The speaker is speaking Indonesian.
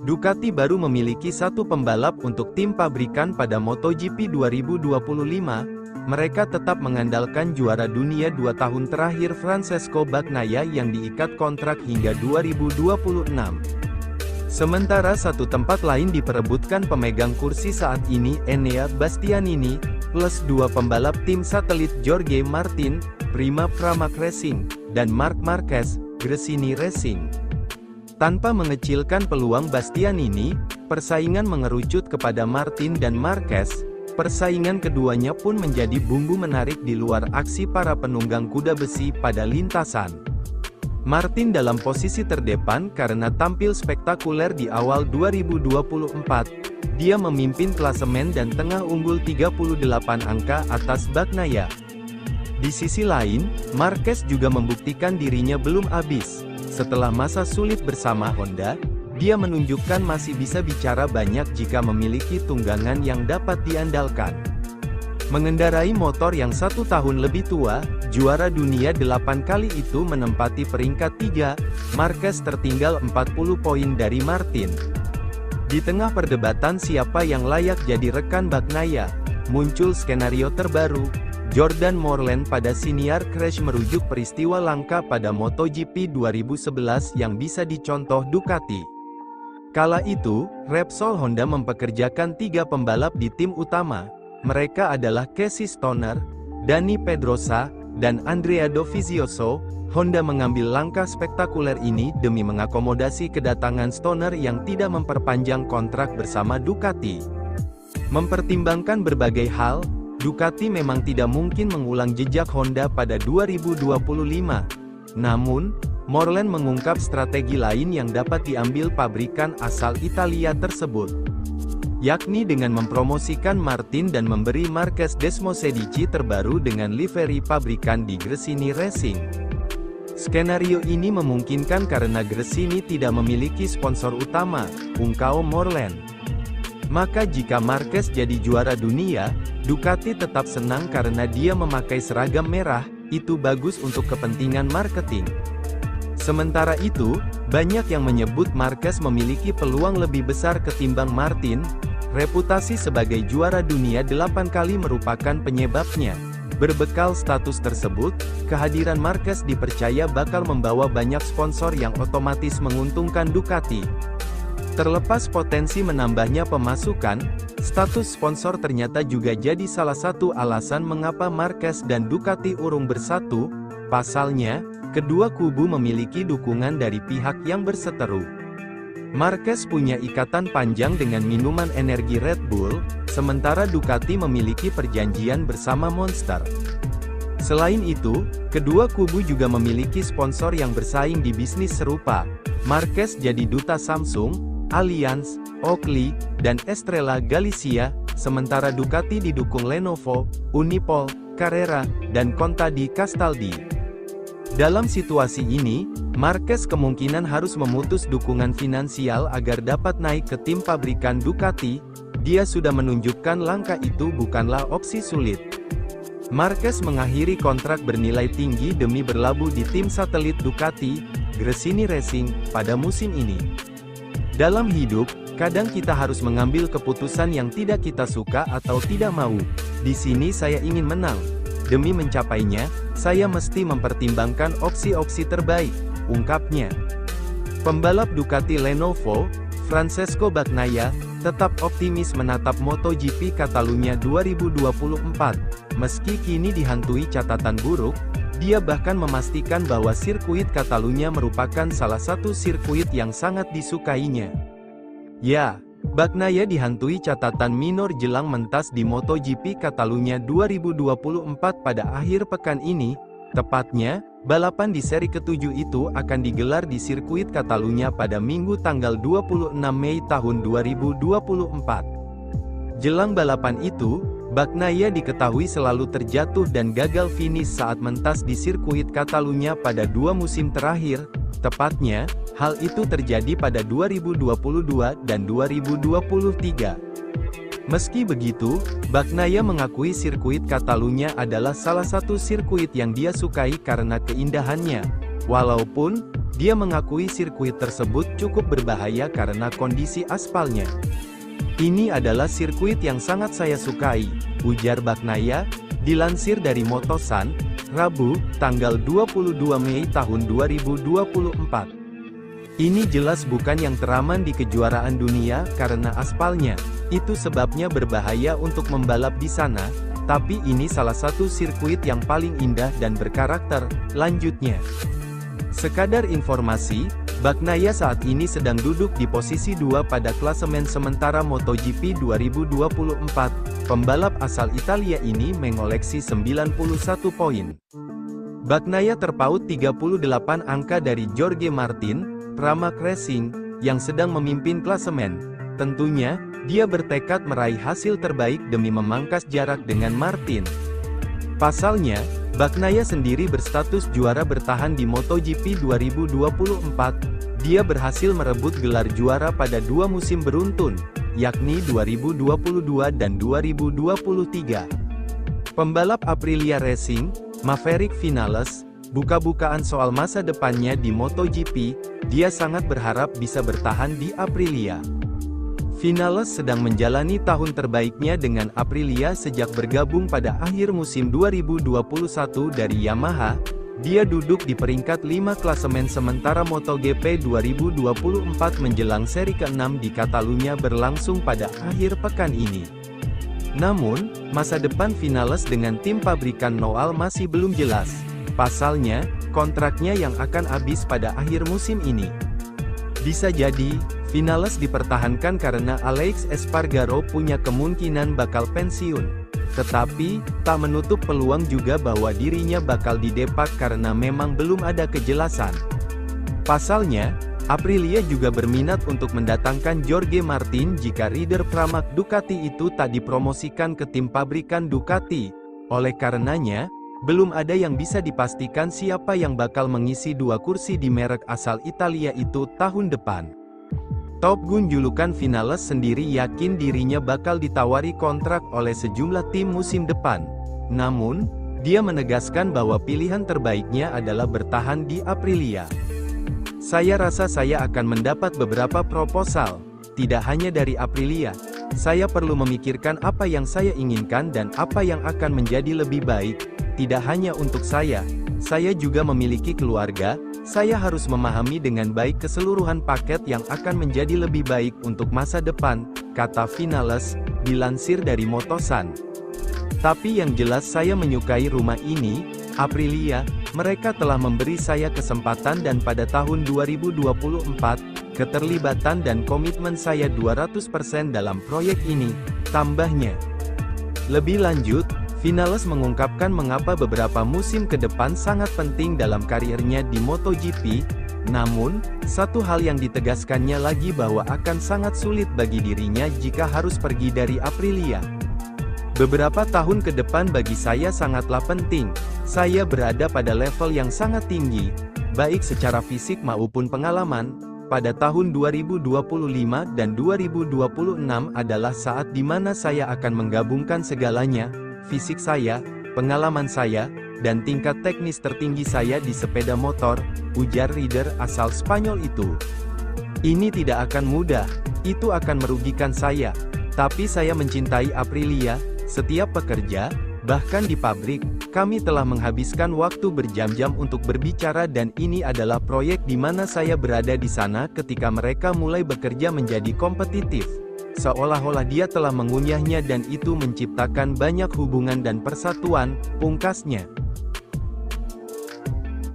Ducati baru memiliki satu pembalap untuk tim pabrikan pada MotoGP 2025, mereka tetap mengandalkan juara dunia 2 tahun terakhir Francesco Bagnaia yang diikat kontrak hingga 2026. Sementara satu tempat lain diperebutkan pemegang kursi saat ini Enea Bastianini, plus dua pembalap tim satelit Jorge Martin, Prima Pramac Racing, dan Marc Marquez, Gresini Racing. Tanpa mengecilkan peluang Bastianini, persaingan mengerucut kepada Martin dan Marquez. Persaingan keduanya pun menjadi bumbu menarik di luar aksi para penunggang kuda besi pada lintasan. Martin dalam posisi terdepan karena tampil spektakuler di awal 2024. Dia memimpin klasemen dan tengah unggul 38 angka atas Bagnaia. Di sisi lain, Marquez juga membuktikan dirinya belum habis. Setelah masa sulit bersama Honda, dia menunjukkan masih bisa bicara banyak jika memiliki tunggangan yang dapat diandalkan. Mengendarai motor yang 1 tahun lebih tua, juara dunia 8 kali itu menempati peringkat 3, Marquez tertinggal 40 poin dari Martin. Di tengah perdebatan siapa yang layak jadi rekan Bagnaia, muncul skenario terbaru. Jordan Moreland pada Senior Crash merujuk peristiwa langka pada MotoGP 2011 yang bisa dicontoh Ducati. Kala itu, Repsol Honda mempekerjakan 3 pembalap di tim utama. Mereka adalah Casey Stoner, Dani Pedrosa, dan Andrea Dovizioso. Honda mengambil langkah spektakuler ini demi mengakomodasi kedatangan Stoner yang tidak memperpanjang kontrak bersama Ducati. Mempertimbangkan berbagai hal, Ducati memang tidak mungkin mengulang jejak Honda pada 2025. Namun, Moreland mengungkap strategi lain yang dapat diambil pabrikan asal Italia tersebut, yakni dengan mempromosikan Martin dan memberi Marquez Desmosedici terbaru dengan livery pabrikan di Gresini Racing. Skenario ini memungkinkan karena Gresini tidak memiliki sponsor utama, ungkap Moreland. Maka jika Marquez jadi juara dunia, Ducati tetap senang karena dia memakai seragam merah, itu bagus untuk kepentingan marketing. Sementara itu, banyak yang menyebut Marquez memiliki peluang lebih besar ketimbang Martin. Reputasi sebagai juara dunia 8 kali merupakan penyebabnya. Berbekal status tersebut, kehadiran Marquez dipercaya bakal membawa banyak sponsor yang otomatis menguntungkan Ducati. Terlepas potensi menambahnya pemasukan, status sponsor ternyata juga jadi salah satu alasan mengapa Marquez dan Ducati urung bersatu. Pasalnya, kedua kubu memiliki dukungan dari pihak yang berseteru. Marquez punya ikatan panjang dengan minuman energi Red Bull, sementara Ducati memiliki perjanjian bersama Monster. Selain itu, kedua kubu juga memiliki sponsor yang bersaing di bisnis serupa. Marquez jadi duta Samsung, Allianz, Oakley, dan Estrella Galicia, sementara Ducati didukung Lenovo, Unipol, Carrera, dan Contadì Castaldi. Dalam situasi ini, Marquez kemungkinan harus memutus dukungan finansial agar dapat naik ke tim pabrikan Ducati. Dia sudah menunjukkan langkah itu bukanlah opsi sulit. Marquez mengakhiri kontrak bernilai tinggi demi berlabuh di tim satelit Ducati, Gresini Racing, pada musim ini. Dalam hidup, kadang kita harus mengambil keputusan yang tidak kita suka atau tidak mau. Di sini saya ingin menang. Demi mencapainya, saya mesti mempertimbangkan opsi-opsi terbaik, ungkapnya. Pembalap Ducati Lenovo, Francesco Bagnaia, tetap optimis menatap MotoGP Catalunya 2024. Meski kini dihantui catatan buruk, dia bahkan memastikan bahwa sirkuit Catalunya merupakan salah satu sirkuit yang sangat disukainya. Ya, Bagnaia dihantui catatan minor jelang mentas di MotoGP Catalunya 2024 pada akhir pekan ini. Tepatnya, balapan di seri ke-7 itu akan digelar di sirkuit Catalunya pada Minggu tanggal 26 Mei tahun 2024. Jelang balapan itu, Bagnaia diketahui selalu terjatuh dan gagal finish saat mentas di sirkuit Catalunya pada 2 musim terakhir. Tepatnya, hal itu terjadi pada 2022 dan 2023. Meski begitu, Bagnaia mengakui sirkuit Catalunya adalah salah satu sirkuit yang dia sukai karena keindahannya. Walaupun, Dia mengakui sirkuit tersebut cukup berbahaya karena kondisi aspalnya. "Ini adalah sirkuit yang sangat saya sukai," ujar Bagnaia, dilansir dari Motosan, Rabu, tanggal 22 Mei tahun 2024. "Ini jelas bukan yang teraman di kejuaraan dunia karena aspalnya. Itu sebabnya berbahaya untuk membalap di sana, tapi ini salah satu sirkuit yang paling indah dan berkarakter," lanjutnya. Sekadar informasi, Bagnaia saat ini sedang duduk di posisi 2 pada klasemen sementara MotoGP 2024. Pembalap asal Italia ini mengoleksi 91 poin. Bagnaia terpaut 38 angka dari Jorge Martin, Pramac Racing, yang sedang memimpin klasemen. Tentunya, dia bertekad meraih hasil terbaik demi memangkas jarak dengan Martin. Pasalnya, Bagnaia sendiri berstatus juara bertahan di MotoGP 2024. Dia berhasil merebut gelar juara pada 2 musim beruntun, yakni 2022 dan 2023. Pembalap Aprilia Racing, Maverick Vinales, buka-bukaan soal masa depannya di MotoGP. Dia sangat berharap bisa bertahan di Aprilia. Vinales sedang menjalani tahun terbaiknya dengan Aprilia sejak bergabung pada akhir musim 2021 dari Yamaha. Dia duduk di peringkat 5 klasemen sementara MotoGP 2024 menjelang seri ke-6 di Catalunya berlangsung pada akhir pekan ini. Namun, masa depan Vinales dengan tim pabrikan Noal masih belum jelas. Pasalnya, kontraknya yang akan habis pada akhir musim ini. Bisa jadi, Vinales dipertahankan karena Alex Espargaro punya kemungkinan bakal pensiun. Tetapi, tak menutup peluang juga bahwa dirinya bakal didepak karena memang belum ada kejelasan. Pasalnya, Aprilia juga berminat untuk mendatangkan Jorge Martin jika rider Pramac Ducati itu tak dipromosikan ke tim pabrikan Ducati. Oleh karenanya, belum ada yang bisa dipastikan siapa yang bakal mengisi 2 kursi di merek asal Italia itu tahun depan. Top Gun julukan Vinales sendiri yakin dirinya bakal ditawari kontrak oleh sejumlah tim musim depan. Namun, dia menegaskan bahwa pilihan terbaiknya adalah bertahan di Aprilia. "Saya rasa saya akan mendapat beberapa proposal, tidak hanya dari Aprilia. Saya perlu memikirkan apa yang saya inginkan dan apa yang akan menjadi lebih baik, tidak hanya untuk saya juga memiliki keluarga. Saya harus memahami dengan baik keseluruhan paket yang akan menjadi lebih baik untuk masa depan," kata Vinales, dilansir dari Motosan. "Tapi yang jelas saya menyukai rumah ini, Aprilia. Mereka telah memberi saya kesempatan dan pada tahun 2024, keterlibatan dan komitmen saya 200% dalam proyek ini," tambahnya. Lebih lanjut, Vinales mengungkapkan mengapa beberapa musim ke depan sangat penting dalam karirnya di MotoGP. Namun, satu hal yang ditegaskannya lagi bahwa akan sangat sulit bagi dirinya jika harus pergi dari Aprilia. "Beberapa tahun ke depan bagi saya sangatlah penting. Saya berada pada level yang sangat tinggi, baik secara fisik maupun pengalaman. Pada tahun 2025 dan 2026 adalah saat di mana saya akan menggabungkan segalanya, fisik saya, pengalaman saya, dan tingkat teknis tertinggi saya di sepeda motor," ujar rider asal Spanyol itu. "Ini tidak akan mudah, itu akan merugikan saya. Tapi saya mencintai Aprilia. Setiap pekerja, bahkan di pabrik, kami telah menghabiskan waktu berjam-jam untuk berbicara dan ini adalah proyek di mana saya berada di sana ketika mereka mulai bekerja menjadi kompetitif. Seolah-olah dia telah mengunyahnya dan itu menciptakan banyak hubungan dan persatuan," pungkasnya.